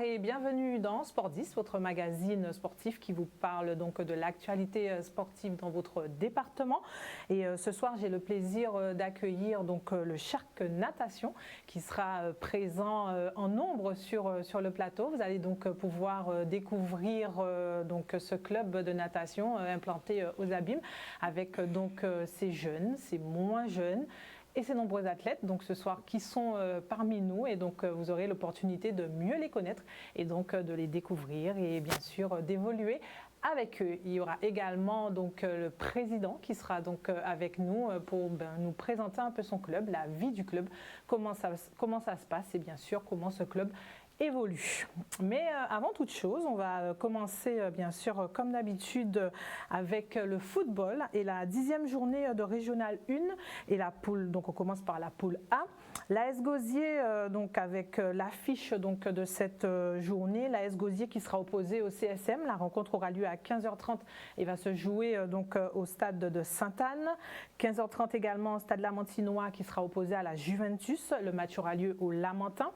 Et bienvenue dans Sport 10, votre magazine sportif qui vous parle donc de l'actualité sportive dans votre département. Et ce soir, j'ai le plaisir d'accueillir donc le Shark Natation qui sera présent en nombre sur le plateau. Vous allez donc pouvoir découvrir donc ce club de natation implanté aux Abîmes avec donc ces jeunes, ces moins jeunes et ces nombreux athlètes donc ce soir qui sont parmi nous, et donc vous aurez l'opportunité de mieux les connaître et donc de les découvrir et bien sûr d'évoluer avec eux. Il y aura également donc le président qui sera donc avec nous pour nous présenter un peu son club, la vie du club, comment ça se passe et bien sûr comment ce club évolue. Mais avant toute chose, on va commencer bien sûr comme d'habitude avec le football et la 10e journée de Régional 1 et la poule. Donc on commence par la poule A. L'AS Gosier donc avec l'affiche donc de cette journée, l'AS Gosier qui sera opposé au CSM. La rencontre aura lieu à 15h30 et va se jouer donc au stade de Sainte-Anne. 15h30 également au stade Lamantinois qui sera opposé à la Juventus. Le match aura lieu au Lamentin.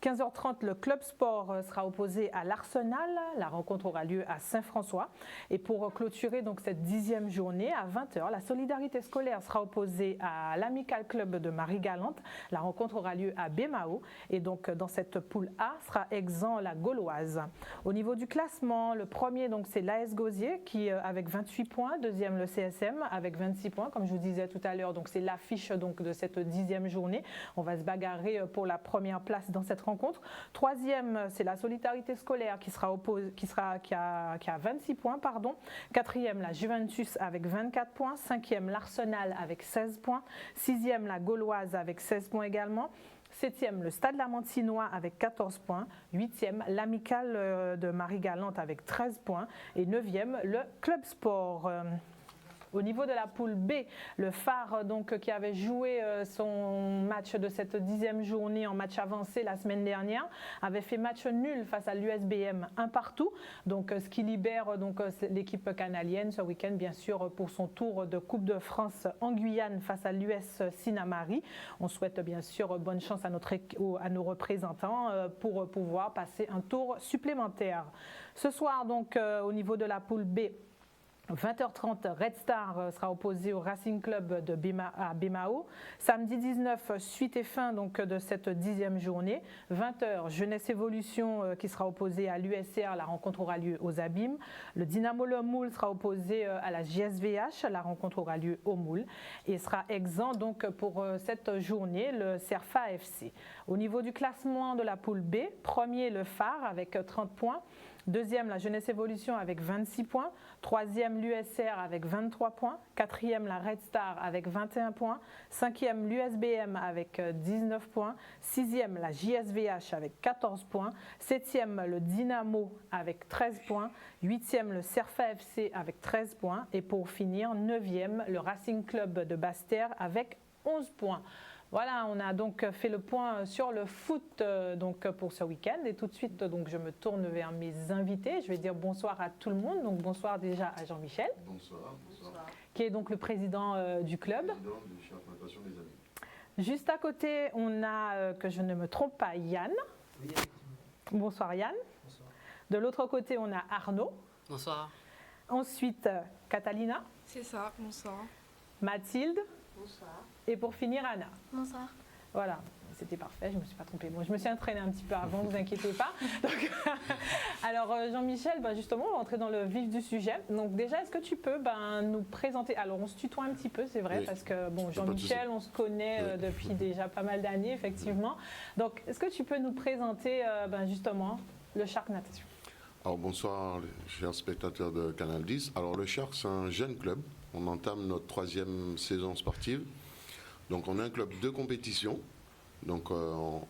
15h30, le Club Sport sera opposé à l'Arsenal. La rencontre aura lieu à Saint-François. Et pour clôturer donc cette 10e journée, à 20h, la Solidarité Scolaire sera opposée à l'Amical Club de Marie-Galante. La rencontre aura lieu à Bémao. Et donc dans cette poule A sera exempt la Gauloise. Au niveau du classement, le premier donc c'est l'AS Gosier qui avec 28 points. Deuxième le CSM avec 26 points. Comme je vous disais tout à l'heure, donc c'est l'affiche donc de cette 10e journée. On va se bagarrer pour la première place dans cette rencontre. Troisième, c'est la Solidarité Scolaire qui a 26 points. Quatrième, la Juventus avec 24 points. Cinquième, l'Arsenal avec 16 points. Sixième, la Gauloise avec 16 points également. Septième, le Stade Lamantinois avec 14 points. Huitième, l'Amicale de Marie-Galante avec 13 points. Et neuvième, le Club Sport. Au niveau de la poule B, le Phare donc, qui avait joué son match de cette 10e journée en match avancé la semaine dernière, avait fait match nul face à l'USBM 1-1. Donc, ce qui libère donc, l'équipe canalienne ce week-end, bien sûr, pour son tour de Coupe de France en Guyane face à l'US Sinamari. On souhaite bien sûr bonne chance à nos représentants pour pouvoir passer un tour supplémentaire. Ce soir, donc, au niveau de la poule B, 20h30, Red Star sera opposé au Racing Club à Bémao. Samedi 19, suite et fin donc, de cette 10e journée. 20h, Jeunesse Évolution qui sera opposé à l'USR. La rencontre aura lieu aux Abîmes. Le Dynamo Le Moule sera opposé à la JSVH. La rencontre aura lieu au Moule. Et sera exempt donc, pour cette journée le Cerfa FC. Au niveau du classement de la poule B, premier le Phare avec 30 points. Deuxième, la Jeunesse Évolution avec 26 points. Troisième, l'USR avec 23 points. Quatrième, la Red Star avec 21 points. Cinquième, l'USBM avec 19 points. Sixième, la JSVH avec 14 points. Septième, le Dynamo avec 13 points. Huitième, le Cerfa FC avec 13 points. Et pour finir, neuvième, le Racing Club de Basse-Terre avec 11 points. Voilà, on a donc fait le point sur le foot donc pour ce week-end, et tout de suite donc je me tourne vers mes invités. Je vais dire bonsoir à tout le monde. Donc bonsoir déjà à Jean-Michel. Bonsoir. Qui est donc le président du club. Président du Shark Natation des Amis. Juste à côté, on a, que je ne me trompe pas, Yann. Oui. Bonsoir Yann. Bonsoir. De l'autre côté, on a Arnaud. Bonsoir. Ensuite, Catalina. C'est ça, bonsoir. Mathilde. Bonsoir. Et pour finir, Anna. Bonsoir. Voilà, c'était parfait, je ne me suis pas trompée. Bon, je me suis entraînée un petit peu avant, ne vous inquiétez pas. Donc, alors Jean-Michel, justement, on va entrer dans le vif du sujet. Donc déjà, est-ce que tu peux nous présenter? Alors on se tutoie un petit peu, c'est vrai, oui. Parce que bon, Jean-Michel, on se connaît depuis déjà pas mal d'années, effectivement. Donc est-ce que tu peux nous présenter justement le Shark Natation? Alors bonsoir, chers spectateurs de Canal 10. Alors le Shark, c'est un jeune club. On entame notre 3e saison sportive. Donc on a un club de compétition. Donc on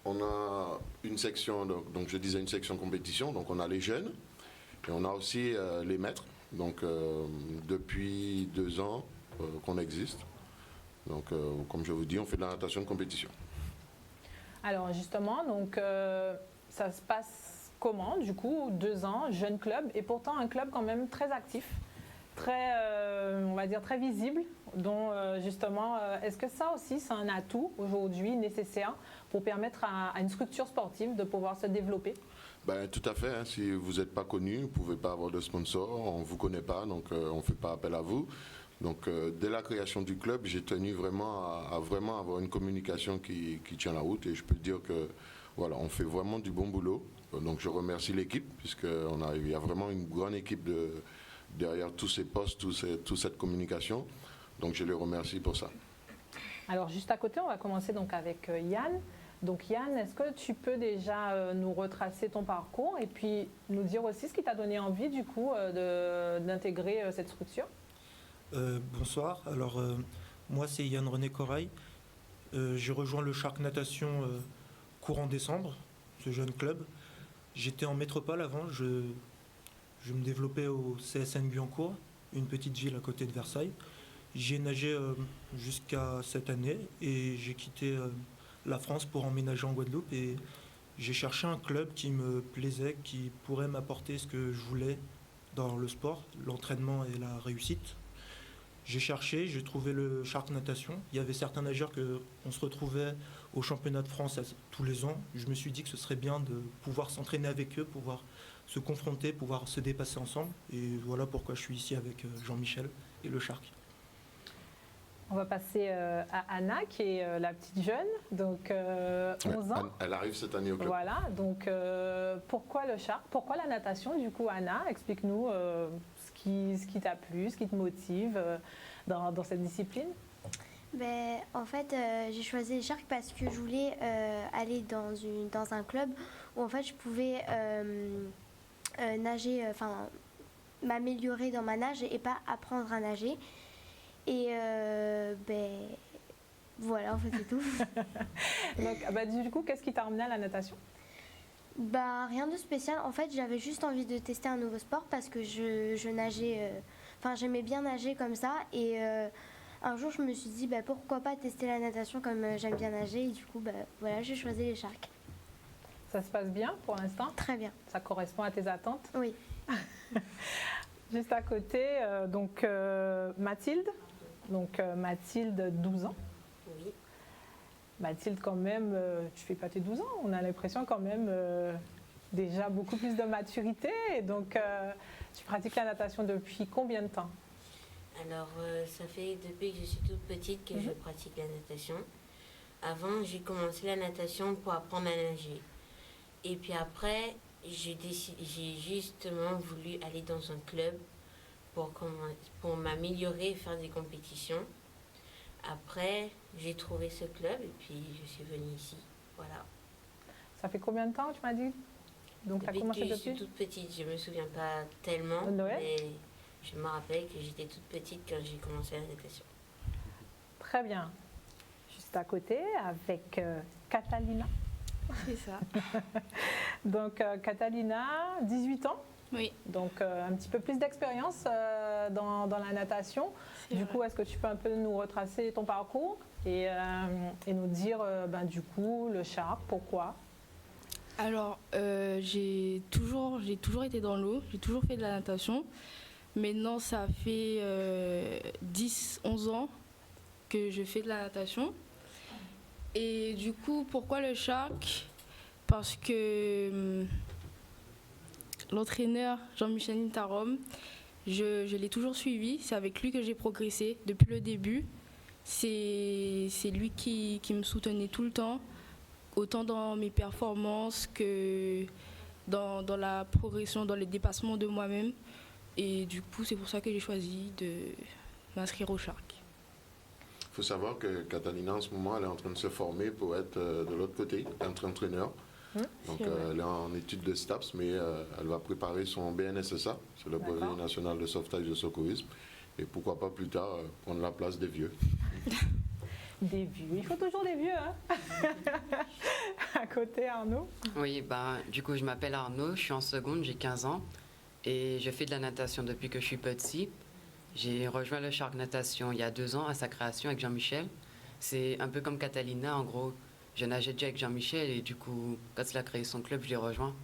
a une section, donc je disais une section compétition. Donc on a les jeunes et on a aussi les maîtres. Donc depuis 2 ans qu'on existe. Donc comme je vous dis, on fait de la natation de compétition. Alors justement, donc ça se passe comment, du coup, 2 ans, jeune club, et pourtant un club quand même très actif, très, on va dire, très visible, dont justement, est-ce que ça aussi, c'est un atout aujourd'hui nécessaire pour permettre à une structure sportive de pouvoir se développer? Ben, tout à fait, hein. Si vous n'êtes pas connu, vous ne pouvez pas avoir de sponsor, on ne vous connaît pas, donc on ne fait pas appel à vous. Donc dès la création du club, j'ai tenu vraiment à vraiment avoir une communication qui tient la route, et je peux dire que voilà, on fait vraiment du bon boulot. Donc je remercie l'équipe, il y a vraiment une grande équipe derrière tous ces postes, toute cette communication. Donc je les remercie pour ça. Alors juste à côté, on va commencer donc avec Yann. Donc Yann, est-ce que tu peux déjà nous retracer ton parcours et puis nous dire aussi ce qui t'a donné envie du coup d'intégrer cette structure? Bonsoir, alors moi c'est Yann René Corail. J'ai rejoint le Shark Natation courant décembre, ce jeune club. J'étais en métropole avant, je me développais au CSN Guyancourt, une petite ville à côté de Versailles. J'y ai nagé jusqu'à cette année et j'ai quitté la France pour emménager en Guadeloupe, et j'ai cherché un club qui me plaisait, qui pourrait m'apporter ce que je voulais dans le sport, l'entraînement et la réussite. J'ai cherché, j'ai trouvé le Shark Natation. Il y avait certains nageurs qu'on se retrouvait au championnat de France tous les ans. Je me suis dit que ce serait bien de pouvoir s'entraîner avec eux, pouvoir se confronter, pouvoir se dépasser ensemble. Et voilà pourquoi je suis ici avec Jean-Michel et le Shark. On va passer à Anna, qui est la petite jeune, donc 11 ans. Elle arrive cette année au club. Voilà, donc pourquoi le Shark? Pourquoi la natation du coup, Anna? Explique-nous ce qui t'a plu, ce qui te motive dans cette discipline. Ben, en fait, j'ai choisi les Sharks parce que je voulais aller dans un club où en fait je pouvais nager, enfin m'améliorer dans ma nage et pas apprendre à nager. Et ben voilà, en fait c'est tout. Donc, du coup, qu'est-ce qui t'a emmené à la natation? Bah rien de spécial. En fait, j'avais juste envie de tester un nouveau sport parce que je nageais, enfin j'aimais bien nager comme ça, et un jour je me suis dit bah, pourquoi pas tester la natation comme j'aime bien nager, et du coup bah, voilà, j'ai choisi les Sharks. Ça se passe bien pour l'instant? Très bien. Ça correspond à tes attentes? Oui. Juste à côté, donc Mathilde. Donc Mathilde, 12 ans. Oui. Mathilde, quand même, tu fais pas tes 12 ans. On a l'impression quand même déjà beaucoup plus de maturité. Et donc, tu pratiques la natation depuis combien de temps? Alors, ça fait depuis que je suis toute petite que je pratique la natation. Avant, j'ai commencé la natation pour apprendre à nager. Et puis après, j'ai justement voulu aller dans un club pour m'améliorer et faire des compétitions. Après, j'ai trouvé ce club et puis je suis venue ici. Voilà. Ça fait combien de temps, tu m'as dit? Donc, tu as commencé depuis que depuis? je suis toute petite, je ne me souviens pas tellement, Noël? mais je me rappelle que j'étais toute petite quand j'ai commencé la natation. Très bien. Juste à côté, avec Catalina. C'est ça. Donc, Catalina, 18 ans. Oui. Donc, un petit peu plus d'expérience dans la natation. Du coup, est-ce que tu peux un peu nous retracer ton parcours et nous dire, du coup, le Shark, pourquoi? Alors, j'ai toujours été dans l'eau, j'ai toujours fait de la natation. Maintenant, ça fait 10-11 ans que je fais de la natation. Et du coup, pourquoi le Shark? Parce que l'entraîneur Jean-Michel Nintarom, je l'ai toujours suivi. C'est avec lui que j'ai progressé depuis le début. C'est lui qui me soutenait tout le temps, autant dans mes performances que dans la progression, dans le dépassement de moi-même. Et du coup, c'est pour ça que j'ai choisi de m'inscrire au Shark. Il faut savoir que Catalina, en ce moment, elle est en train de se former pour être de l'autre côté, être entraîneur. Donc, elle est en études de STAPS, mais elle va préparer son BNSSA, c'est le brevet national de sauvetage de secourisme. Et pourquoi pas plus tard prendre la place des vieux. Des vieux, il faut toujours des vieux, hein. À côté, Arnaud. Oui, du coup, je m'appelle Arnaud, je suis en seconde, j'ai 15 ans et je fais de la natation depuis que je suis petit. J'ai rejoint le Shark Natation il y a 2 ans à sa création avec Jean-Michel. C'est un peu comme Catalina, en gros. Je nageais déjà avec Jean-Michel et du coup, quand il a créé son club, je l'ai rejoint.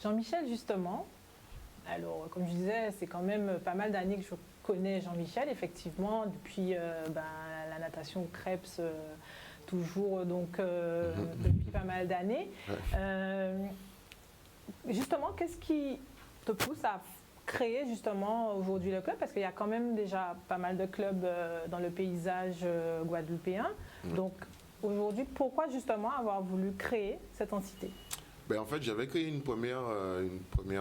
Jean-Michel, justement, alors comme je disais, c'est quand même pas mal d'années que je connais Jean-Michel, effectivement, depuis la natation Krebs, toujours donc depuis pas mal d'années. Justement, qu'est-ce qui te pousse à créer justement aujourd'hui le club? Parce qu'il y a quand même déjà pas mal de clubs dans le paysage guadeloupéen. Donc aujourd'hui, pourquoi justement avoir voulu créer cette entité? En fait, j'avais créé une première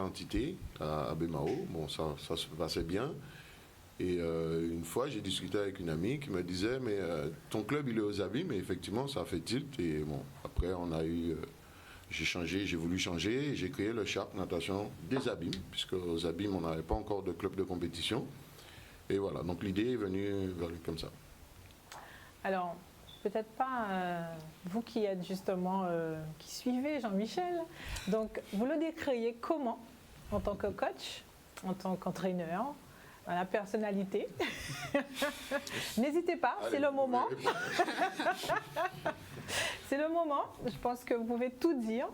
entité à Bemao. Bon, ça se passait bien. Et une fois, j'ai discuté avec une amie qui me disait, mais ton club, il est aux Abîmes. Et effectivement, ça a fait tilt. Et bon, après, j'ai voulu changer. Et j'ai créé le Shark Natation des Abîmes, puisque aux Abîmes, on n'avait pas encore de club de compétition. Et voilà, donc l'idée est venue comme ça. Alors, peut-être pas vous qui êtes justement, qui suivez Jean-Michel. Donc, vous le décririez comment en tant que coach, en tant qu'entraîneur, la personnalité? N'hésitez pas, c'est le moment. C'est le moment. Je pense que vous pouvez tout dire.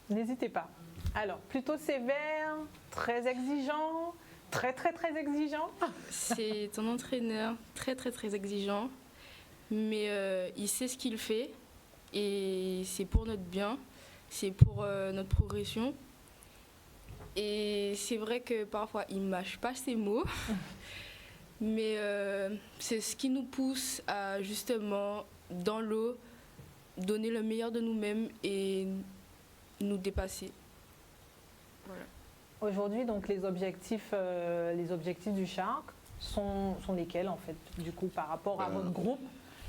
N'hésitez pas. Alors, plutôt sévère, très exigeant, très exigeant. C'est un entraîneur très exigeant, mais il sait ce qu'il fait et c'est pour notre bien, c'est pour notre progression. Et c'est vrai que parfois il ne mâche pas ses mots, mais c'est ce qui nous pousse à justement, dans l'eau, donner le meilleur de nous-mêmes et nous dépasser. Voilà. Aujourd'hui, donc, les objectifs du Shark sont lesquels, en fait, du coup, par rapport à votre groupe,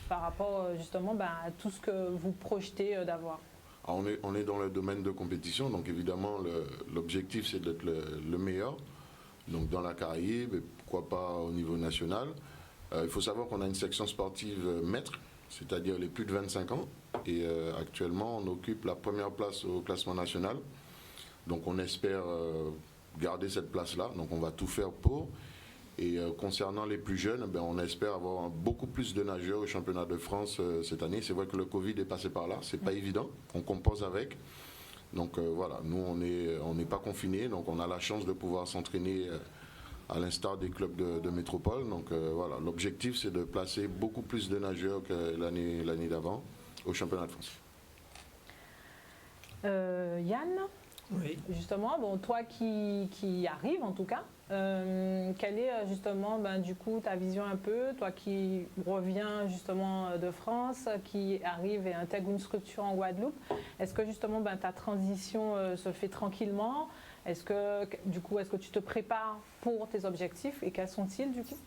par rapport justement à tout ce que vous projetez d'avoir? Alors on est dans le domaine de compétition, donc évidemment l'objectif c'est d'être le meilleur, donc dans la Caraïbe, et pourquoi pas au niveau national. Il faut savoir qu'on a une section sportive maître, c'est-à-dire les plus de 25 ans, et actuellement on occupe la première place au classement national, donc on espère garder cette place-là, donc on va tout faire pour. Et concernant les plus jeunes, on espère avoir beaucoup plus de nageurs au championnat de France cette année. C'est vrai que le Covid est passé par là, c'est pas évident, on compose avec. Donc voilà, nous on n'est pas confinés, donc on a la chance de pouvoir s'entraîner à l'instar des clubs de métropole. Donc voilà, l'objectif c'est de placer beaucoup plus de nageurs que l'année d'avant au championnat de France. Yann, Oui. justement, bon, toi qui arrives en tout cas, quelle est justement du coup ta vision un peu, toi qui reviens justement de France, qui arrive et intègre une structure en Guadeloupe, est-ce que justement ta transition se fait tranquillement? Est-ce que tu te prépares pour tes objectifs et quels sont-ils du coup?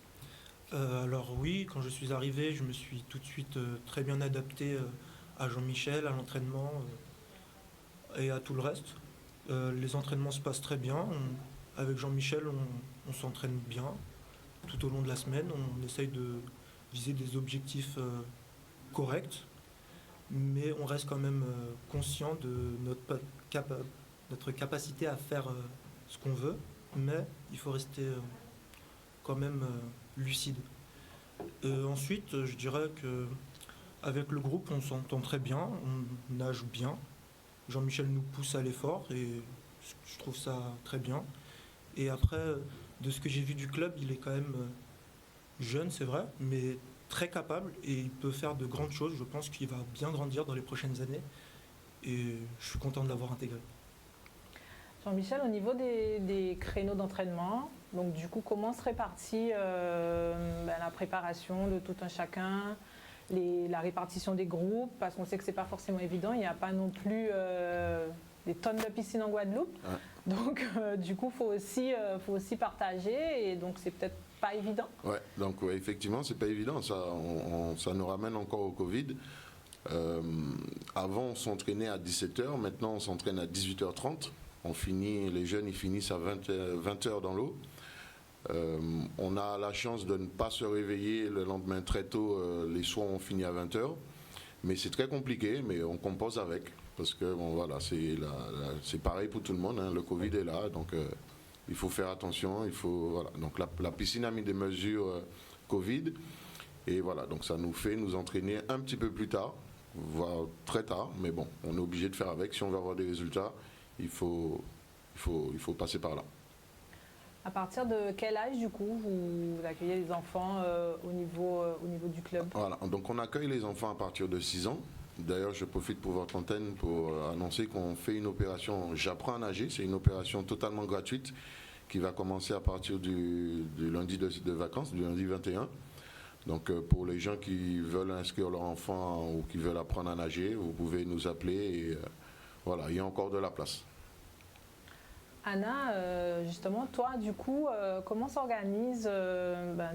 Alors oui, quand je suis arrivé, je me suis tout de suite très bien adapté à Jean-Michel, à l'entraînement et à tout le reste. Les entraînements se passent très bien. Avec Jean-Michel, on s'entraîne bien tout au long de la semaine. On essaye de viser des objectifs corrects, mais on reste quand même conscient de notre capacité à faire ce qu'on veut, mais il faut rester quand même lucide. Ensuite, je dirais qu'avec le groupe, on s'entend très bien, on nage bien. Jean-Michel nous pousse à l'effort et je trouve ça très bien. Et après, de ce que j'ai vu du club, il est quand même jeune, c'est vrai, mais très capable et il peut faire de grandes choses. Je pense qu'il va bien grandir dans les prochaines années et je suis content de l'avoir intégré. Jean-Michel, au niveau des créneaux d'entraînement, donc du coup, comment se répartit la préparation de tout un chacun, la répartition des groupes, parce qu'on sait que c'est pas forcément évident, il n'y a pas non plus des tonnes de piscines en Guadeloupe, donc du coup, faut aussi partager, et donc c'est peut-être pas évident. Ouais, donc effectivement, c'est pas évident, ça nous ramène encore au Covid. Avant, on s'entraînait à 17h, maintenant on s'entraîne à 18h30. Les jeunes ils finissent à 20h dans l'eau. On a la chance de ne pas se réveiller le lendemain très tôt, les soirs on finit à 20h. Mais c'est très compliqué, mais on compose avec. Parce que bon, voilà, c'est pareil pour tout le monde, hein, le Covid est là, donc il faut faire attention. Voilà. Donc la piscine a mis des mesures Covid. Et voilà, donc ça nous fait nous entraîner un petit peu plus tard, voire très tard. Mais bon, on est obligé de faire avec. Si on veut avoir des résultats, il faut il faut passer par là. À partir de quel âge, du coup, vous accueillez les enfants au niveau du club? Voilà, donc on accueille les enfants à partir de 6 ans. D'ailleurs, je profite pour votre antenne pour annoncer qu'on fait une opération J'apprends à nager. C'est une opération totalement gratuite qui va commencer à partir du lundi de vacances, du lundi 21. Donc pour les gens qui veulent inscrire leur enfant ou qui veulent apprendre à nager, vous pouvez nous appeler et voilà, il y a encore de la place. Anna, justement, toi, du coup, comment s'organisent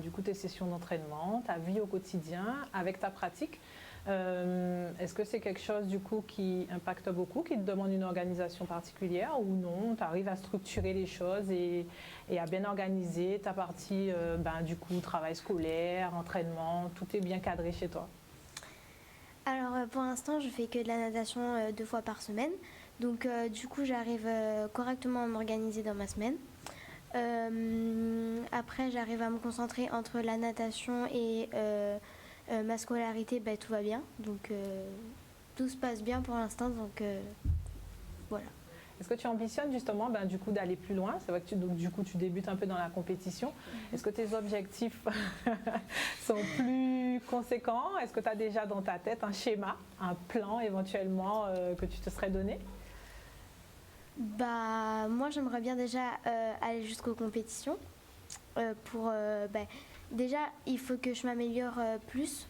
du coup, tes sessions d'entraînement, ta vie au quotidien avec ta pratique? Est-ce que c'est quelque chose, du coup, qui impacte beaucoup, qui te demande une organisation particulière ou non? Tu arrives à structurer les choses et à bien organiser ta partie, du coup, travail scolaire, entraînement, tout est bien cadré chez toi? Alors pour l'instant, je fais que de la natation 2 fois par semaine. Donc du coup, j'arrive correctement à m'organiser dans ma semaine. Après, j'arrive à me concentrer entre la natation et ma scolarité, tout va bien. Donc tout se passe bien pour l'instant. Donc voilà. Est-ce que tu ambitionnes justement du coup d'aller plus loin? C'est vrai que tu débutes un peu dans la compétition. Est-ce que tes objectifs sont plus conséquents? Est-ce que tu as déjà dans ta tête un schéma, un plan éventuellement que tu te serais donné? Moi, j'aimerais bien déjà aller jusqu'aux compétitions. Déjà, il faut que je m'améliore plus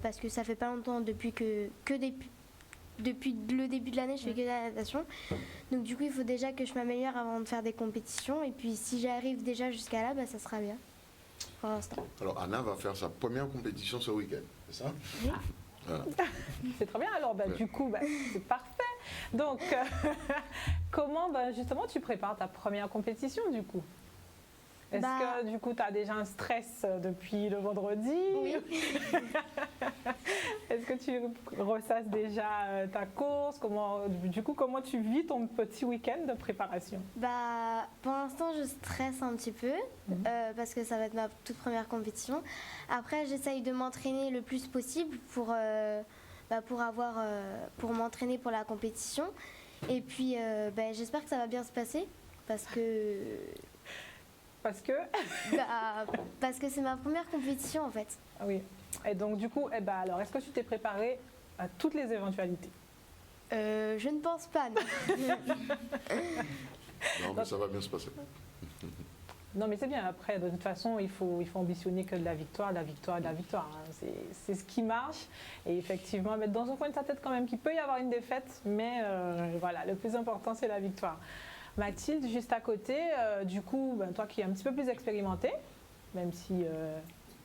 parce que ça fait pas longtemps depuis le début de l'année, je fais que de la natation. Donc du coup, il faut déjà que je m'améliore avant de faire des compétitions. Et puis si j'arrive déjà jusqu'à là, ça sera bien pour l'instant. Alors Anna va faire sa première compétition ce week-end, c'est ça? Oui. Voilà. C'est très bien. Alors Ouais. du coup, c'est parfait. Donc, comment justement tu prépares ta première compétition du coup? Est-ce que du coup tu as déjà un stress depuis le vendredi? Oui. Est-ce que tu ressasses déjà ta course? Comment tu vis ton petit week-end de préparation? Pour l'instant, je stresse un petit peu parce que ça va être ma toute première compétition. Après, j'essaye de m'entraîner le plus possible pour m'entraîner pour la compétition. Et puis, j'espère que ça va bien se passer parce que c'est ma première compétition en fait. Ah oui. Et donc du coup, alors, est-ce que tu t'es préparée à toutes les éventualités? Je ne pense pas, non. Non, mais ça va bien se passer. Non, mais c'est bien. Après, de toute façon, il faut ambitionner que de la victoire, la victoire, la victoire. Hein. C'est ce qui marche. Et effectivement, mettre dans un coin de sa tête quand même qu'il peut y avoir une défaite, mais voilà, le plus important, c'est la victoire. Mathilde, juste à côté, du coup, toi qui es un petit peu plus expérimentée, même si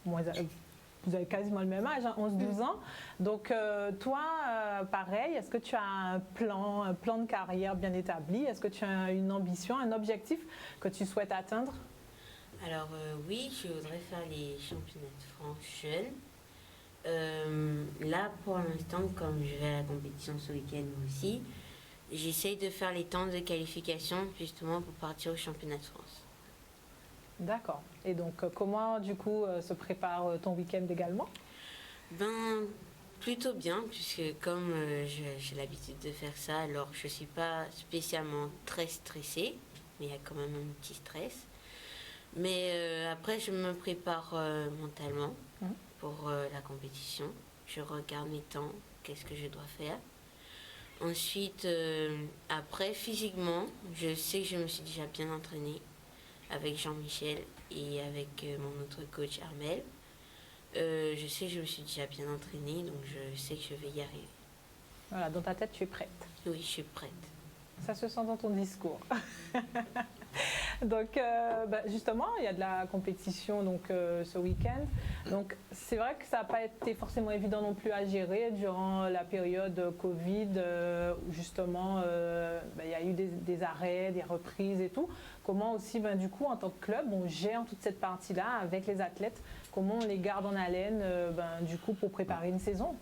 vous avez quasiment le même âge, hein, 11-12 ans. Donc toi, pareil, est-ce que tu as un plan de carrière bien établi? Est-ce que tu as une ambition, un objectif que tu souhaites atteindre? Alors oui, je voudrais faire les championnats de France jeunes. Là, pour l'instant, comme je vais à la compétition ce week-end aussi, j'essaye de faire les temps de qualification justement pour partir au championnat de France. D'accord. Et donc, comment, du coup, se prépare ton week-end également? Plutôt bien, puisque comme j'ai l'habitude de faire ça, alors je ne suis pas spécialement très stressée, mais il y a quand même un petit stress. Mais après, je me prépare mentalement pour la compétition. Je regarde mes temps, qu'est-ce que je dois faire. Ensuite, après, physiquement, je sais que je me suis déjà bien entraînée avec Jean-Michel et avec mon autre coach Armel. Je sais que je me suis déjà bien entraînée, donc je sais que je vais y arriver. Voilà, dans ta tête, tu es prête. Oui, je suis prête. Ça se sent dans ton discours. Donc, justement, il y a de la compétition ce week-end. Donc, c'est vrai que ça n'a pas été forcément évident non plus à gérer durant la période Covid, où justement, il y a eu des arrêts, des reprises et tout. Comment aussi, du coup, en tant que club, on gère toute cette partie-là avec les athlètes? Comment on les garde en haleine, du coup, pour préparer une saison?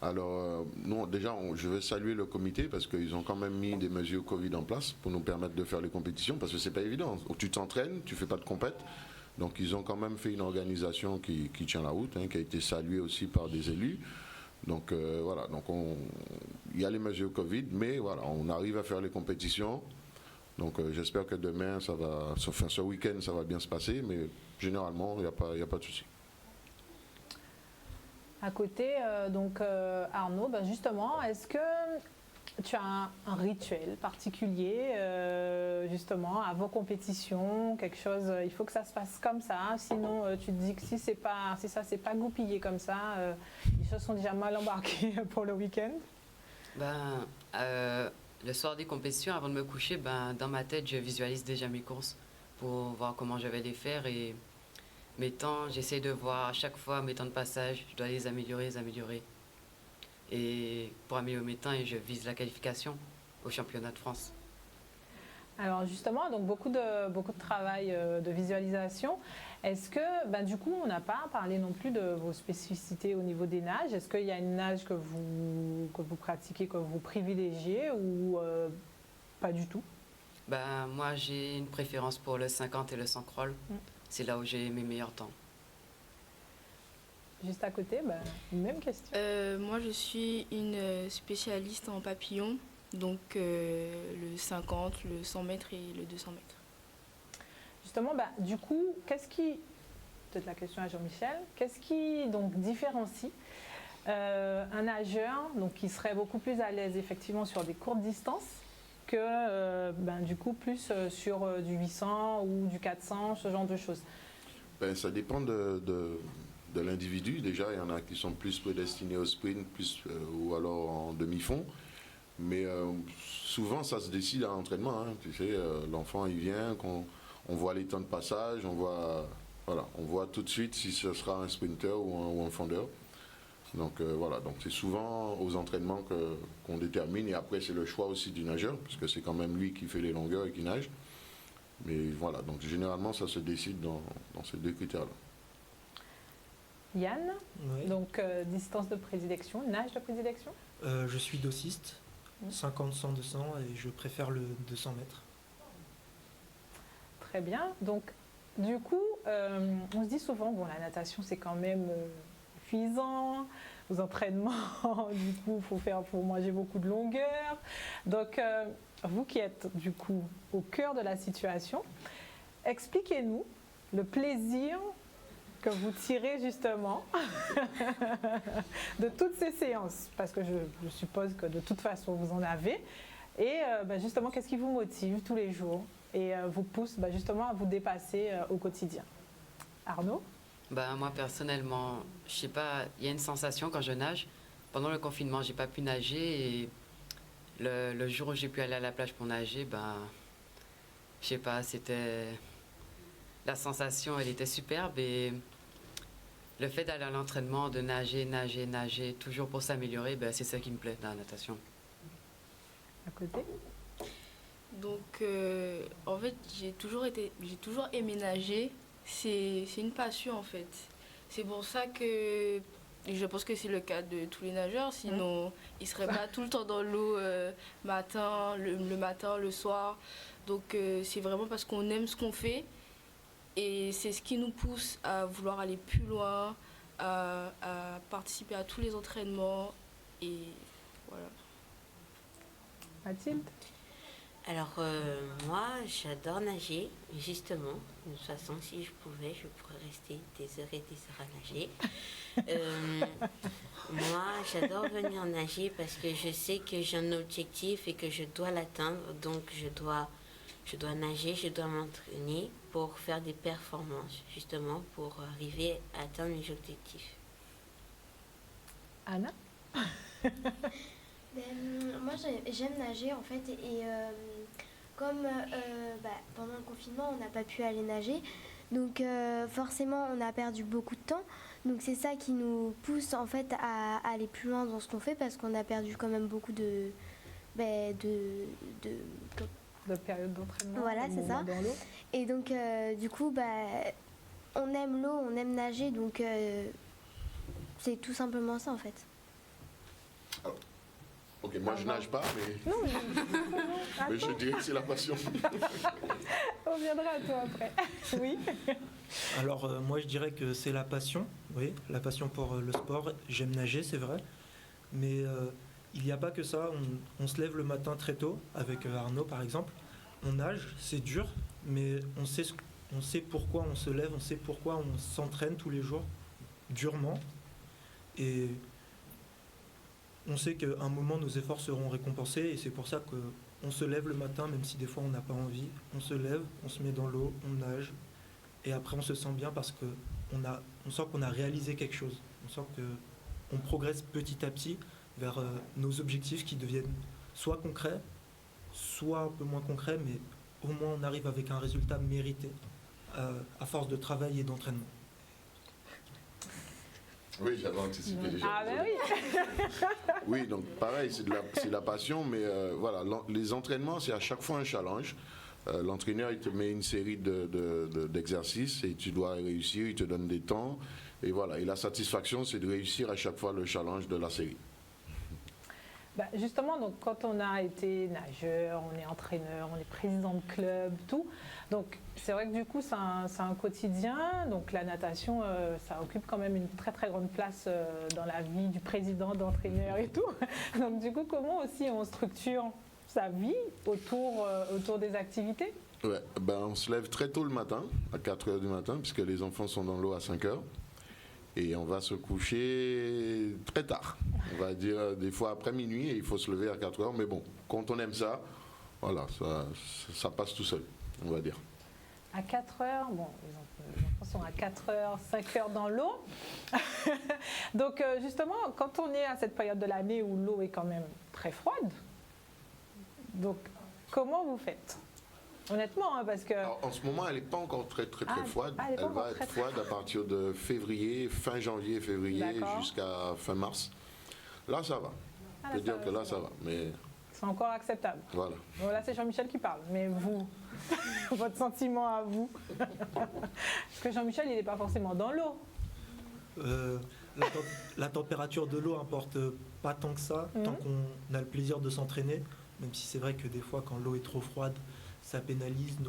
Alors, non, déjà, je veux saluer le comité parce qu'ils ont quand même mis des mesures Covid en place pour nous permettre de faire les compétitions parce que c'est pas évident. Tu t'entraînes, tu fais pas de compète. Donc, ils ont quand même fait une organisation qui tient la route, qui a été saluée aussi par des élus. Donc, voilà. Donc, il y a les mesures Covid, mais voilà, on arrive à faire les compétitions. Donc j'espère que demain, ce week-end, ça va bien se passer, mais généralement, il n'y a pas de souci. À côté, Arnaud, justement, est-ce que tu as un rituel particulier, justement, à vos compétitions, quelque chose, il faut que ça se passe comme ça, sinon tu te dis que si ça c'est pas goupillé comme ça, les choses sont déjà mal embarquées pour le week-end? Le soir des compétitions, avant de me coucher, dans ma tête, je visualise déjà mes courses pour voir comment je vais les faire et mes temps, j'essaie de voir à chaque fois mes temps de passage, je dois les améliorer. Et pour améliorer mes temps, je vise la qualification au championnat de France. Alors justement, donc beaucoup de travail de visualisation. Est-ce que, du coup, on n'a pas parlé non plus de vos spécificités au niveau des nages? Est-ce qu'il y a une nage que vous pratiquez, que vous privilégiez ou pas du tout? Moi, j'ai une préférence pour le 50 et le 100 crawl. C'est là où j'ai mes meilleurs temps. Juste à côté, même question. Moi, je suis une spécialiste en papillon, donc le 50, le 100 mètres et le 200 mètres. Justement, du coup, peut-être la question à Jean-Michel, qu'est-ce qui donc différencie un nageur donc, qui serait beaucoup plus à l'aise effectivement sur des courtes distances que du coup plus sur du 800 ou du 400, ce genre de choses? Ça dépend de l'individu. Déjà, il y en a qui sont plus prédestinés au sprint, ou alors en demi-fond. Mais souvent, ça se décide à l'entraînement. Hein. Tu sais, l'enfant, il vient, on voit les temps de passage, on voit tout de suite si ce sera un sprinter ou un fondeur. Donc donc c'est souvent aux entraînements qu'on détermine, et après c'est le choix aussi du nageur, puisque c'est quand même lui qui fait les longueurs et qui nage. Mais voilà, donc généralement ça se décide dans ces deux critères-là. Yann, Oui. donc distance de prédilection, nage de prédilection? Je suis dossiste, 50, 100, 200, et je préfère le 200 mètres. Très bien. Donc, du coup, on se dit souvent, la natation, c'est quand même épuisant. Aux entraînements, du coup, il faut manger beaucoup de longueur. Donc, vous qui êtes, du coup, au cœur de la situation, expliquez-nous le plaisir que vous tirez, justement, de toutes ces séances. Parce que je suppose que, de toute façon, vous en avez. Et, justement, qu'est-ce qui vous motive tous les jours et vous pousse justement à vous dépasser au quotidien? Arnaud? Moi, personnellement, je sais pas, il y a une sensation quand je nage. Pendant le confinement, j'ai pas pu nager et le jour où j'ai pu aller à la plage pour nager, je sais pas, c'était... La sensation, elle était superbe et le fait d'aller à l'entraînement, de nager, toujours pour s'améliorer, c'est ça qui me plaît dans la natation. À côté? Donc, en fait, j'ai toujours aimé nager. C'est une passion, en fait. C'est pour ça que je pense que c'est le cas de tous les nageurs. Sinon, ils ne seraient pas tout le temps dans l'eau le matin, le soir. Donc, c'est vraiment parce qu'on aime ce qu'on fait. Et c'est ce qui nous pousse à vouloir aller plus loin, à participer à tous les entraînements. Et voilà. Mathilde? Alors, moi, j'adore nager, justement. De toute façon, si je pourrais, je pourrais rester des heures et des heures à nager. Moi, j'adore venir nager parce que je sais que j'ai un objectif et que je dois l'atteindre. Donc, je dois nager, je dois m'entraîner pour faire des performances, justement, pour arriver à atteindre mes objectifs. Anna? Moi, j'aime nager en fait, et comme pendant le confinement, on n'a pas pu aller nager, donc forcément, on a perdu beaucoup de temps. Donc c'est ça qui nous pousse en fait à aller plus loin dans ce qu'on fait, parce qu'on a perdu quand même beaucoup de période d'entraînement. Voilà, c'est ça. Dans l'eau. Et donc du coup, on aime l'eau, on aime nager, donc c'est tout simplement ça en fait. Ok, moi je nage pas, mais, mais je dirais que c'est la passion. On viendra à toi après. Oui. Alors moi je dirais que c'est la passion, oui, la passion pour le sport. J'aime nager, c'est vrai, mais il n'y a pas que ça. On se lève le matin très tôt, avec Arnaud par exemple, on nage, c'est dur, mais on sait pourquoi on se lève, on sait pourquoi on s'entraîne tous les jours, durement. Et on sait qu'à un moment, nos efforts seront récompensés. Et c'est pour ça qu'on se lève le matin, même si des fois on n'a pas envie. On se lève, on se met dans l'eau, on nage. Et après, on se sent bien parce qu'on sent qu'on a réalisé quelque chose. On sent qu'on progresse petit à petit vers nos objectifs qui deviennent soit concrets, soit un peu moins concrets, mais au moins on arrive avec un résultat mérité à force de travail et d'entraînement. Oui, j'avais anticipé déjà. Ah ben oui. Oui, donc pareil, c'est de la passion, mais voilà, les entraînements, c'est à chaque fois un challenge. L'entraîneur, il te met une série d'exercices et tu dois réussir, il te donne des temps. Et voilà, et la satisfaction, c'est de réussir à chaque fois le challenge de la série. Bah, justement, donc, quand on a été nageur, on est entraîneur, on est président de club, tout. Donc c'est vrai que du coup, c'est un quotidien. Donc la natation, ça occupe quand même une très très grande place dans la vie du président, d'entraîneur et tout. Donc du coup, comment aussi on structure sa vie autour des activités? Ouais, ben, on se lève très tôt le matin, à 4 h du matin, puisque les enfants sont dans l'eau à 5 h. Et on va se coucher très tard. On va dire des fois après minuit et il faut se lever à 4 h. Mais bon, quand on aime ça, voilà, ça passe tout seul, on va dire. À 4 h, bon, les enfants sont à 4 h, 5 h dans l'eau. Donc justement, quand on est à cette période de l'année où l'eau est quand même très froide, donc comment vous faites? Honnêtement, hein, parce que... Alors, en ce moment, elle n'est pas encore très froide. Elle va être froide à partir de février, fin janvier, février, jusqu'à fin mars. Là, ça va. Je peux dire que là, ça va. Mais... c'est encore acceptable. Voilà. Bon, là, c'est Jean-Michel qui parle. Mais vous, votre sentiment à vous? Parce que Jean-Michel, il n'est pas forcément dans l'eau. La température de l'eau importe pas tant que ça, tant qu'on a le plaisir de s'entraîner. Même si c'est vrai que des fois, quand l'eau est trop froide, ça pénalise,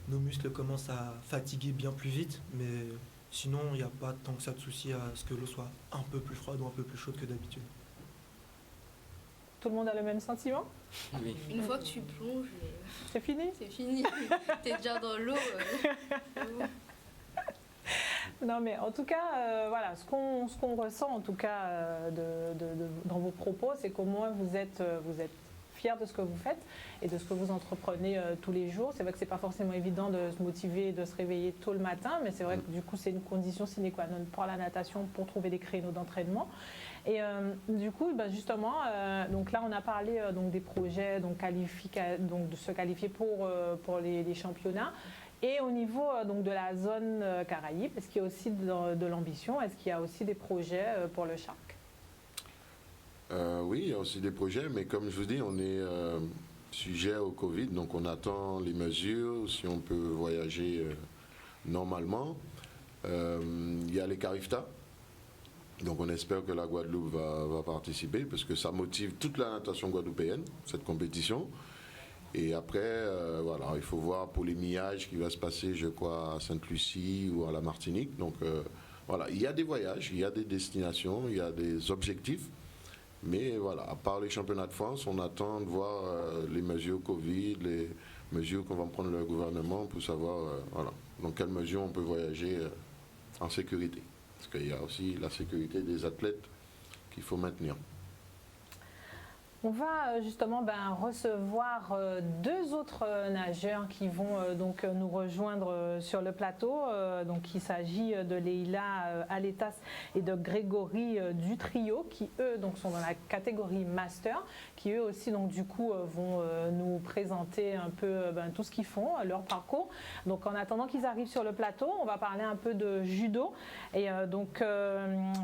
nos muscles commencent à fatiguer bien plus vite, mais sinon il n'y a pas tant que ça de souci à ce que l'eau soit un peu plus froide ou un peu plus chaude que d'habitude. Tout le monde a le même sentiment? Oui. Une fois que tu plonges, C'est fini? c'est fini. T'es déjà dans l'eau. Non, mais en tout cas, voilà, ce qu'on ressent en tout cas dans vos propos, c'est qu'au moins vous êtes fiers de ce que vous faites et de ce que vous entreprenez tous les jours. C'est vrai que c'est pas forcément évident de se motiver, de se réveiller tôt le matin, mais c'est vrai que du coup c'est une condition sine qua non pour la natation, pour trouver des créneaux d'entraînement. Et du coup, ben justement, donc là on a parlé donc des projets, donc de se qualifier pour les championnats. Et au niveau donc de la zone Caraïbes, est-ce qu'il y a aussi de l'ambition? Est-ce qu'il y a aussi des projets pour le Shark? Oui, il y a aussi des projets, mais comme je vous dis, on est sujet au Covid, donc on attend les mesures, si on peut voyager normalement. Il y a les Carifta, donc on espère que la Guadeloupe va participer, parce que ça motive toute la natation guadeloupéenne, cette compétition. Et après, voilà, il faut voir pour les millages qui va se passer, je crois, à Sainte-Lucie ou à la Martinique. Donc voilà, il y a des voyages, il y a des destinations, il y a des objectifs. Mais voilà, à part les championnats de France, on attend de voir les mesures Covid, les mesures qu'on va prendre le gouvernement pour savoir voilà, dans quelles mesures on peut voyager en sécurité. Parce qu'il y a aussi la sécurité des athlètes qu'il faut maintenir. On va justement recevoir deux autres nageurs qui vont donc nous rejoindre sur le plateau. Donc il s'agit de Leïla Aletas et de Grégory Dutrio qui eux donc sont dans la catégorie master, qui eux aussi donc du coup vont nous présenter un peu tout ce qu'ils font, leur parcours. Donc en attendant qu'ils arrivent sur le plateau, on va parler un peu de judo. Et donc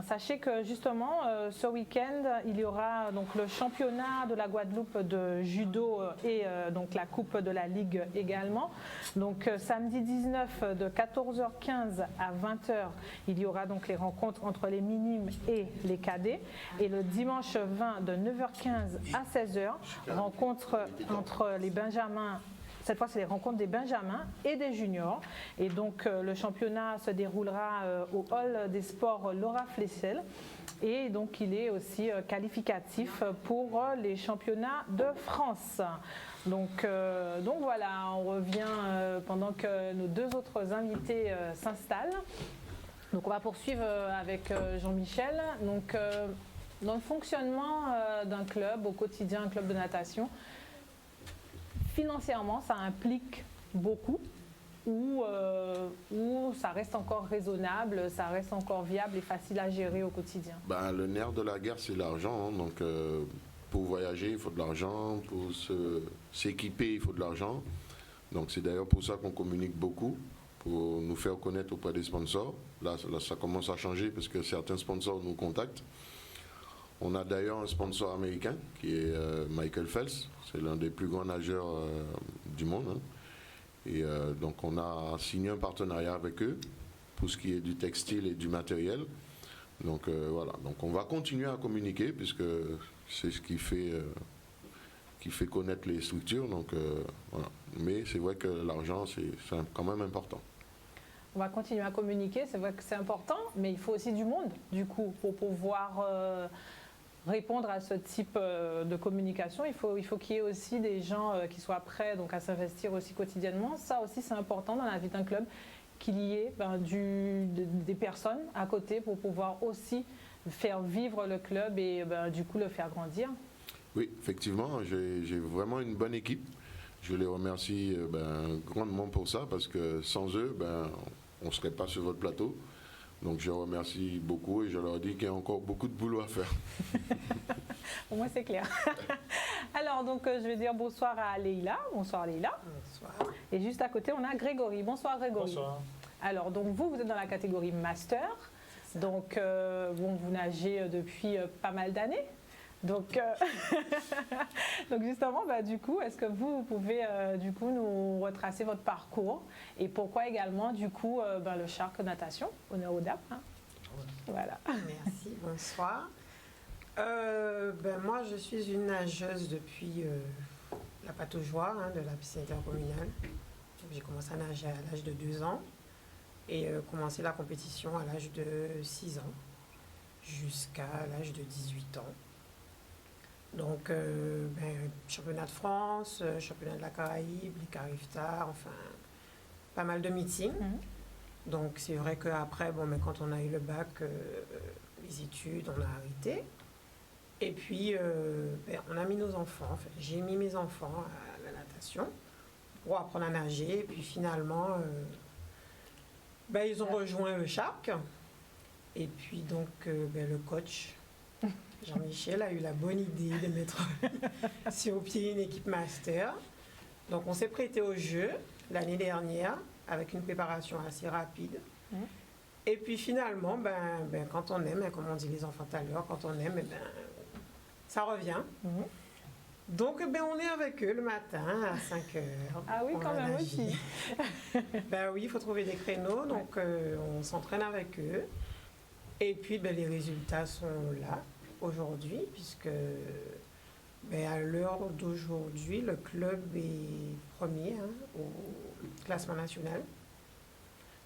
sachez que justement ce week-end il y aura donc le championnat de la Guadeloupe de judo et donc la coupe de la Ligue également. Donc samedi 19 de 14h15 à 20h, il y aura donc les rencontres entre les minimes et les cadets. Et le dimanche 20 de 9h15 à 16h, rencontre entre les benjamins Cette fois, c'est les rencontres des benjamins et des juniors. Et donc, le championnat se déroulera au hall des sports Laura Flessel. Et donc, il est aussi qualificatif pour les championnats de France. Donc voilà, on revient pendant que nos deux autres invités s'installent. Donc, on va poursuivre avec Jean-Michel. Donc, dans le fonctionnement d'un club, au quotidien, un club de natation, financièrement, ça implique beaucoup ou ça reste encore raisonnable, ça reste encore viable et facile à gérer au quotidien? Le nerf de la guerre, c'est l'argent. Donc, pour voyager, il faut de l'argent. Pour s'équiper, il faut de l'argent. Donc, c'est d'ailleurs pour ça qu'on communique beaucoup, pour nous faire connaître auprès des sponsors. Là, ça commence à changer parce que certains sponsors nous contactent. On a d'ailleurs un sponsor américain qui est Michael Phelps. C'est l'un des plus grands nageurs du monde. Hein. Et donc on a signé un partenariat avec eux pour ce qui est du textile et du matériel. Donc voilà. Donc on va continuer à communiquer puisque c'est ce qui fait connaître les structures. Donc voilà. Mais c'est vrai que l'argent c'est quand même important. On va continuer à communiquer, c'est vrai que c'est important, mais il faut aussi du monde, du coup, pour pouvoir répondre à ce type de communication. Il faut qu'il y ait aussi des gens qui soient prêts donc, à s'investir aussi quotidiennement. Ça aussi, c'est important dans la vie d'un club, qu'il y ait des personnes à côté pour pouvoir aussi faire vivre le club et du coup le faire grandir. Oui, effectivement, j'ai vraiment une bonne équipe. Je les remercie grandement pour ça parce que sans eux, on ne serait pas sur votre plateau. Donc je remercie beaucoup et je leur dis qu'il y a encore beaucoup de boulot à faire. Pour moi, c'est clair. Alors, donc, je vais dire bonsoir à Leïla. Bonsoir Leïla. Bonsoir. Et juste à côté, on a Grégory. Bonsoir Grégory. Bonsoir. Alors, donc vous êtes dans la catégorie Master. Donc, vous nagez depuis pas mal d'années. Donc, donc justement, du coup, est-ce que vous pouvez nous retracer votre parcours et pourquoi également du coup le Shark Natation, honneur aux dames. Hein. Voilà. Merci, bonsoir. Moi, je suis une nageuse depuis la Pataugeois, de la piscine intercommunale. J'ai commencé à nager à l'âge de 2 ans et commencé la compétition à l'âge de 6 ans jusqu'à l'âge de 18 ans. Donc, championnat de France, championnat de la Caraïbe, les Cariftar, enfin, pas mal de meetings. Mm-hmm. Donc, c'est vrai qu'après, quand on a eu le bac, les études, on a arrêté. Et puis, on a mis nos enfants, enfin, j'ai mis mes enfants à la natation pour apprendre à nager. Et puis, finalement, ils ont rejoint le Shark. Et puis, donc, le coach... Jean-Michel a eu la bonne idée de mettre sur pied une équipe master. Donc on s'est prêté au jeu l'année dernière avec une préparation assez rapide. Mmh. Et puis finalement, quand on aime, comme on dit les enfants tout à l'heure, quand on aime, ça revient. Mmh. Donc on est avec eux le matin à 5h. Ah oui, quand même aussi. Oui, il faut trouver des créneaux, donc on s'entraîne avec eux. Et puis les résultats sont là. Aujourd'hui, puisque à l'heure d'aujourd'hui, le club est premier au classement national.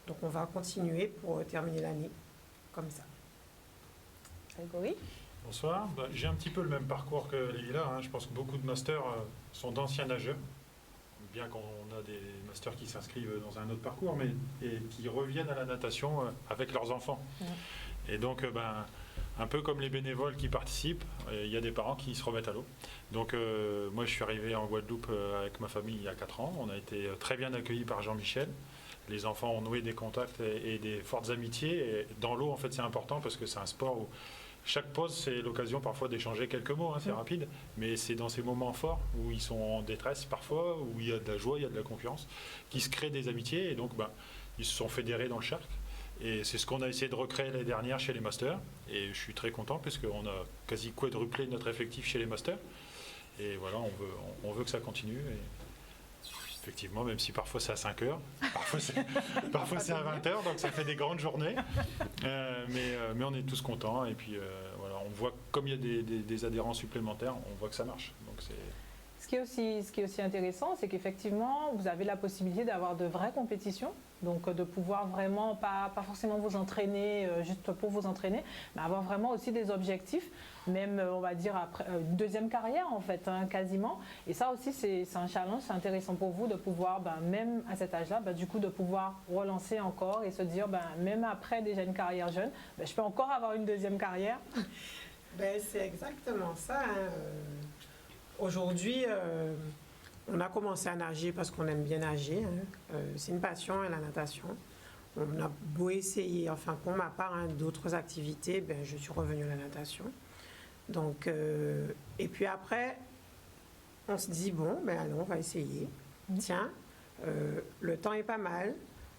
Donc on va continuer pour terminer l'année comme ça. Grégory ? Bonsoir. J'ai un petit peu le même parcours que Leïla. Je pense que beaucoup de masters sont d'anciens nageurs, bien qu'on a des masters qui s'inscrivent dans un autre parcours, et qui reviennent à la natation avec leurs enfants. Et donc, un peu comme les bénévoles qui participent, il y a des parents qui se remettent à l'eau. Donc moi je suis arrivé en Guadeloupe avec ma famille il y a 4 ans. On a été très bien accueillis par Jean-Michel. Les enfants ont noué des contacts et des fortes amitiés. Et dans l'eau en fait c'est important parce que c'est un sport où chaque pause c'est l'occasion parfois d'échanger quelques mots, c'est rapide. Mais c'est dans ces moments forts où ils sont en détresse parfois, où il y a de la joie, il y a de la confiance, qui se créent des amitiés. Et donc ils se sont fédérés dans le Shark. Et c'est ce qu'on a essayé de recréer l'année dernière chez les Masters. Et je suis très content puisqu'on a quasi quadruplé notre effectif chez les Masters. Et voilà, on veut que ça continue. Et effectivement, même si parfois c'est à 5h, parfois c'est à 20h, donc ça fait des grandes journées. Mais on est tous contents. Et puis voilà, on voit, comme il y a des adhérents supplémentaires, on voit que ça marche. Donc Ce qui est aussi intéressant, c'est qu'effectivement, vous avez la possibilité d'avoir de vraies compétitions, donc de pouvoir vraiment, pas forcément vous entraîner juste pour vous entraîner, mais avoir vraiment aussi des objectifs, même on va dire après une deuxième carrière en fait, hein, quasiment. Et ça aussi, c'est un challenge, c'est intéressant pour vous de pouvoir, même à cet âge-là, du coup de pouvoir relancer encore et se dire, même après déjà une carrière jeune, je peux encore avoir une deuxième carrière. C'est exactement ça. Hein. Aujourd'hui, on a commencé à nager parce qu'on aime bien nager. Hein. C'est une passion, la natation. On a beau essayer, enfin pour ma part, d'autres activités, je suis revenue à la natation. Donc, et puis après, on se dit, bon, allons, on va essayer. Tiens, le temps est pas mal.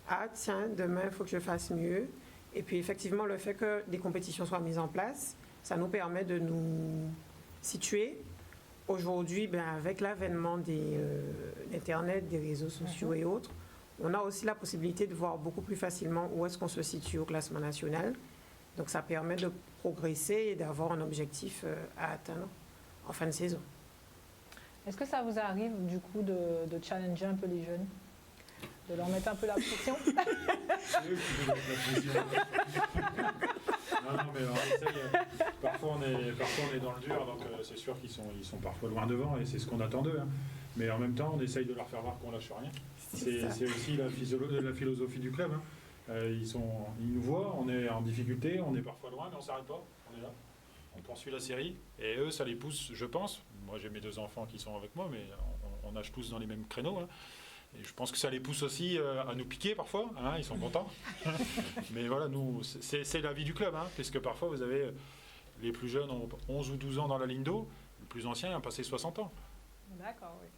Ah, tiens, demain, il faut que je fasse mieux. Et puis effectivement, le fait que des compétitions soient mises en place, ça nous permet de nous situer. Aujourd'hui, avec l'avènement d'Internet, des réseaux sociaux et autres, on a aussi la possibilité de voir beaucoup plus facilement où est-ce qu'on se situe au classement national. Donc ça permet de progresser et d'avoir un objectif à atteindre en fin de saison. Est-ce que ça vous arrive du coup de challenger un peu les jeunes, de leur mettre un peu la pression? C'est eux qui veulent mettre la pression. Non, mais on essaye. Parfois on est dans le dur, donc c'est sûr qu'ils sont parfois loin devant et c'est ce qu'on attend d'eux. Hein. Mais en même temps, on essaye de leur faire voir qu'on lâche rien. C'est aussi la philosophie du club. Hein. Ils nous voient, on est en difficulté, on est parfois loin, mais on ne s'arrête pas. On est là. On poursuit la série. Et eux, ça les pousse, je pense. Moi, j'ai mes 2 enfants qui sont avec moi, mais on nage tous dans les mêmes créneaux. Hein. Et je pense que ça les pousse aussi à nous piquer parfois, hein, ils sont contents. Mais voilà, nous, c'est la vie du club, hein, puisque parfois vous avez les plus jeunes ont 11 ou 12 ans dans la ligne d'eau, le plus ancien a passé 60 ans. D'accord, oui.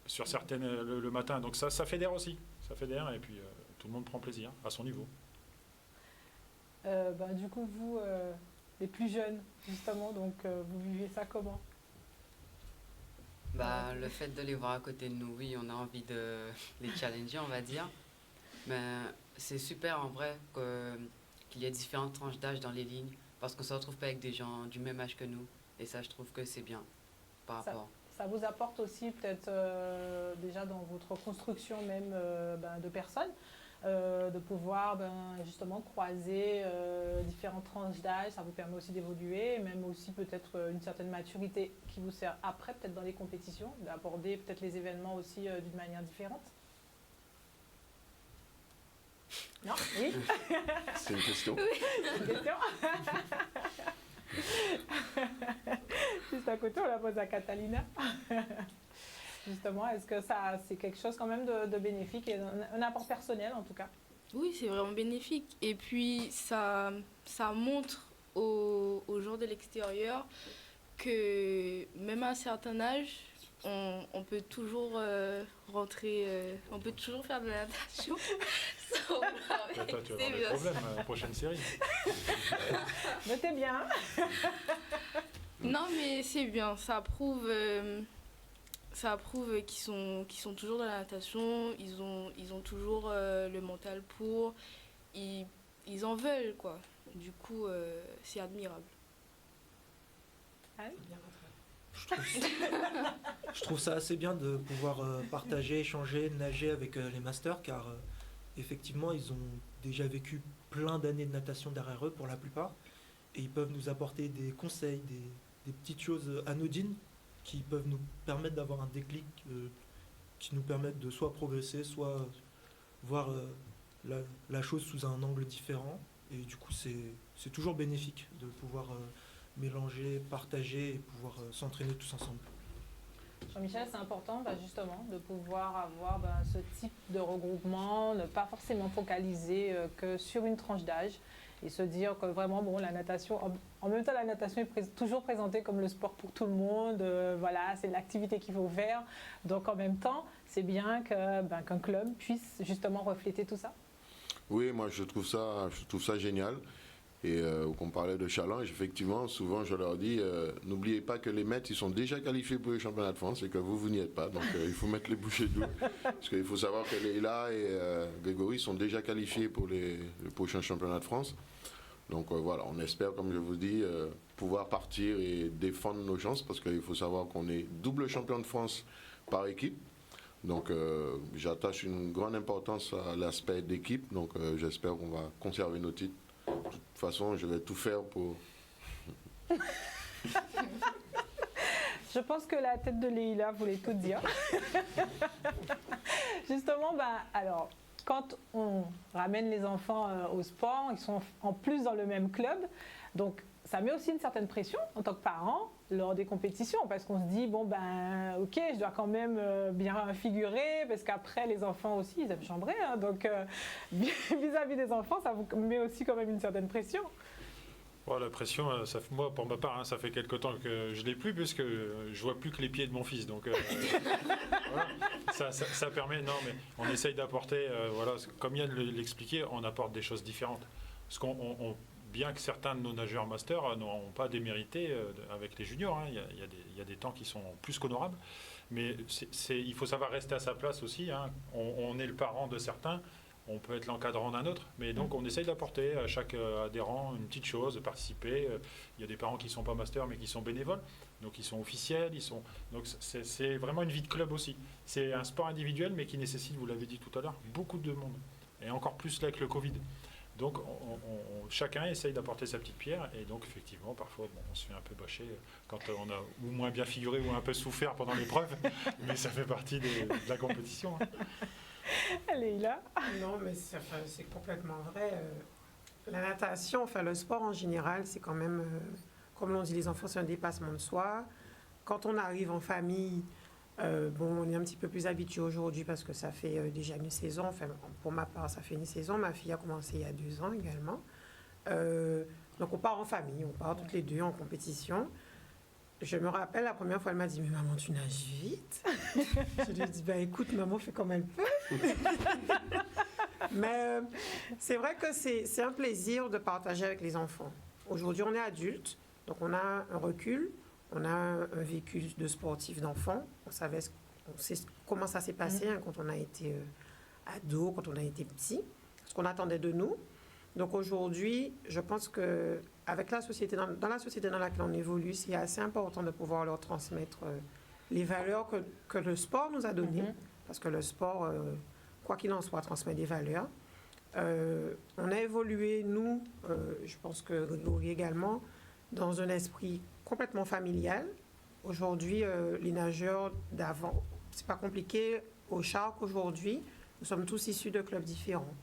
Sur certaines le matin, donc ça fédère aussi, ça fédère et puis tout le monde prend plaisir à son niveau. Du coup, vous, les plus jeunes, justement, donc vous vivez ça comment? Le fait de les voir à côté de nous, oui, on a envie de les challenger, on va dire. Mais c'est super en vrai qu'il y ait différentes tranches d'âge dans les lignes, parce qu'on ne se retrouve pas avec des gens du même âge que nous. Et ça, je trouve que c'est bien par rapport. Ça vous apporte aussi peut-être déjà dans votre construction même de personnes, de pouvoir justement croiser différentes tranches d'âge, ça vous permet aussi d'évoluer, et même aussi peut-être une certaine maturité qui vous sert après peut-être dans les compétitions, d'aborder peut-être les événements aussi d'une manière différente. Non? Oui? C'est une question. C'est une question. Juste à côté, on la pose à Catalina. Justement, est-ce que ça, c'est quelque chose quand même de bénéfique et un apport personnel en tout cas? Oui, c'est vraiment bénéfique. Et puis, ça montre aux gens de l'extérieur que même à un certain âge, on peut toujours rentrer, on peut toujours faire de la natation. Toi, tu vas avoir des problèmes à la prochaine série. Notez bien. Non, mais c'est bien. Ça prouve qu'ils sont toujours dans la natation. Ils ont toujours le mental pour. Ils en veulent, quoi. Du coup, c'est admirable. Je trouve ça assez bien de pouvoir partager, échanger, nager avec les masters, car effectivement, ils ont déjà vécu plein d'années de natation derrière eux pour la plupart, et ils peuvent nous apporter des conseils, des petites choses anodines qui peuvent nous permettre d'avoir un déclic, qui nous permettent de soit progresser, soit voir la chose sous un angle différent. Et du coup, c'est toujours bénéfique de pouvoir mélanger, partager et pouvoir s'entraîner tous ensemble. Jean-Michel, c'est important justement de pouvoir avoir ce type de regroupement, ne pas forcément focaliser que sur une tranche d'âge et se dire que vraiment, la natation, en même temps la natation est toujours présentée comme le sport pour tout le monde, voilà, c'est l'activité qu'il faut faire, donc en même temps, c'est bien qu'un club puisse justement refléter tout ça. Oui, moi je trouve ça génial. Et qu'on parlait de challenge, effectivement, souvent je leur dis, n'oubliez pas que les maîtres, ils sont déjà qualifiés pour les championnats de France et que vous n'y êtes pas. Donc il faut mettre les bouchées doubles. Parce qu'il faut savoir que Leïla et Grégory sont déjà qualifiés pour les prochains championnats de France. Donc voilà, on espère, comme je vous dis, pouvoir partir et défendre nos chances, parce qu'il faut savoir qu'on est double champion de France par équipe. Donc j'attache une grande importance à l'aspect d'équipe, donc j'espère qu'on va conserver nos titres. De toute façon, je vais tout faire pour... Je pense que la tête de Leïla voulait tout dire. Justement, alors, quand on ramène les enfants au sport, ils sont en plus dans le même club, donc ça met aussi une certaine pression en tant que parent lors des compétitions, parce qu'on se dit, ok, je dois quand même bien figurer, parce qu'après, les enfants aussi, ils aiment chambrer, hein, donc vis-à-vis des enfants, ça vous met aussi quand même une certaine pression. Bon, la pression, moi, pour ma part, ça fait quelque temps que je ne l'ai plus, puisque je vois plus que les pieds de mon fils. Donc, voilà, ça permet. Non, mais on essaye d'apporter, comme Yann l'expliquait, on apporte des choses différentes. Parce bien que certains de nos nageurs masters n'ont pas démérité avec les juniors, hein, il y a des temps qui sont plus qu'honorables. Mais il faut savoir rester à sa place aussi. Hein. On est le parent de certains. On peut être l'encadrant d'un autre, mais donc on essaye d'apporter à chaque adhérent une petite chose, de participer. Il y a des parents qui ne sont pas masters, mais qui sont bénévoles, donc ils sont officiels. Donc c'est vraiment une vie de club aussi. C'est un sport individuel, mais qui nécessite, vous l'avez dit tout à l'heure, beaucoup de monde, et encore plus là avec le Covid. Donc chacun essaye d'apporter sa petite pierre, et donc effectivement, parfois on se fait un peu bâcher quand on a ou moins bien figuré ou un peu souffert pendant l'épreuve, mais ça fait partie de la compétition. Hein. Leïla. Non, mais c'est complètement vrai. La natation, le sport en général, c'est quand même, comme l'on dit, les enfants, c'est un dépassement de soi. Quand on arrive en famille, on est un petit peu plus habitué aujourd'hui parce que ça fait déjà une saison. Enfin, pour ma part, ça fait une saison. Ma fille a commencé il y a 2 ans également. Donc, on part en famille, on part toutes les deux en compétition. Je me rappelle, la première fois, elle m'a dit « Mais maman, tu nages vite ?» Je lui ai dit « Écoute, maman fait comme elle peut. » Mais c'est vrai que c'est un plaisir de partager avec les enfants. Aujourd'hui, on est adultes, donc on a un recul, on a un vécu de sportif d'enfant. On sait comment ça s'est passé quand on a été ado, quand on a été petit, ce qu'on attendait de nous. Donc aujourd'hui, je pense que avec la société, dans la société dans laquelle on évolue, c'est assez important de pouvoir leur transmettre les valeurs que le sport nous a données, parce que le sport, quoi qu'il en soit, transmet des valeurs. On a évolué, nous, je pense que Grégory également, dans un esprit complètement familial. Aujourd'hui, les nageurs d'avant, c'est pas compliqué. Au Shark, aujourd'hui, nous sommes tous issus de clubs différents.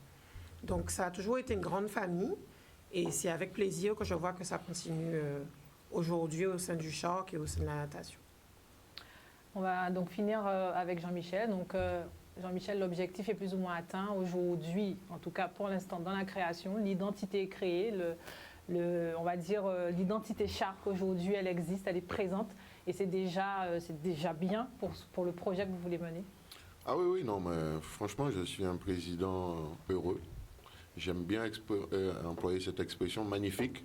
Donc, ça a toujours été une grande famille. Et c'est avec plaisir que je vois que ça continue aujourd'hui au sein du Shark et au sein de la natation. On va donc finir avec Jean-Michel. Donc, Jean-Michel, l'objectif est plus ou moins atteint aujourd'hui, en tout cas pour l'instant dans la création. L'identité est créée, on va dire l'identité Shark aujourd'hui, elle existe, elle est présente. Et c'est déjà bien pour le projet que vous voulez mener. Ah oui, non, mais franchement, je suis un président heureux. J'aime bien employer cette expression magnifique.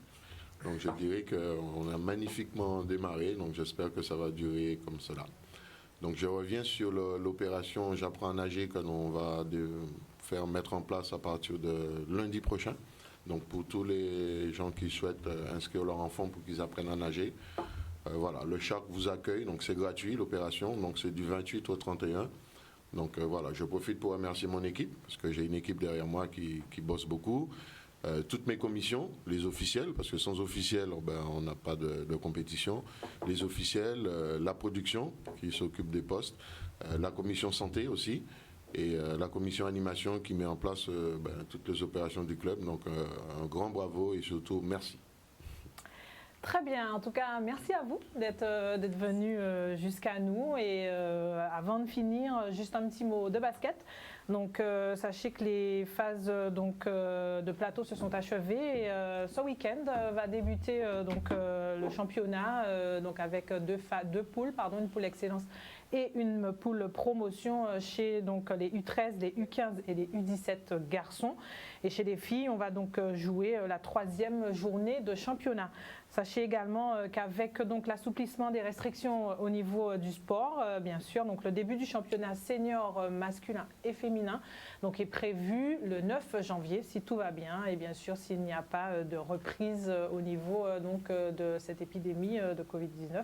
Donc je dirais qu'on a magnifiquement démarré, donc j'espère que ça va durer comme cela. Donc je reviens sur l'opération J'apprends à nager que l'on va faire mettre en place à partir de lundi prochain. Donc pour tous les gens qui souhaitent inscrire leurs enfants pour qu'ils apprennent à nager, voilà, le Shark vous accueille, donc c'est gratuit l'opération, donc c'est du 28 au 31. Donc voilà, je profite pour remercier mon équipe, parce que j'ai une équipe derrière moi qui bosse beaucoup. Toutes mes commissions, les officiels, parce que sans officiels, on n'a pas de compétition. Les officiels, la production, qui s'occupe des postes, la commission santé aussi, et la commission animation qui met en place toutes les opérations du club. Donc un grand bravo et surtout merci. Très bien, en tout cas, merci à vous d'être venu jusqu'à nous. Et avant de finir, juste un petit mot de basket. Donc, sachez que les phases de plateau se sont achevées. Et, ce week-end va débuter le championnat avec deux poules, une poule excellence et une poule promotion chez les U13, les U15 et les U17 garçons. Et chez les filles, on va donc jouer la 3e journée de championnat. Sachez également qu'avec donc l'assouplissement des restrictions au niveau du sport, bien sûr, donc le début du championnat senior masculin et féminin donc est prévu le 9 janvier si tout va bien et bien sûr s'il n'y a pas de reprise au niveau donc de cette épidémie de Covid-19.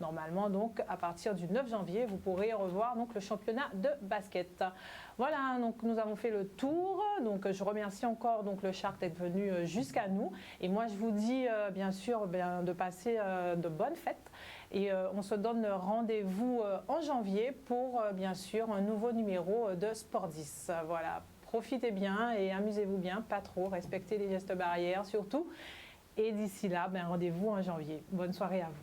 Normalement donc à partir du 9 janvier, vous pourrez revoir donc le championnat de basket. Voilà, donc nous avons fait le tour. Donc je remercie encore donc le Shark d'être venu jusqu'à nous et moi je vous dis bien sûr de passer de bonnes fêtes et on se donne rendez-vous en janvier pour bien sûr un nouveau numéro de Sport 10. Voilà, profitez bien et amusez-vous bien, pas trop, respectez les gestes barrières surtout et d'ici là, rendez-vous en janvier. Bonne soirée à vous.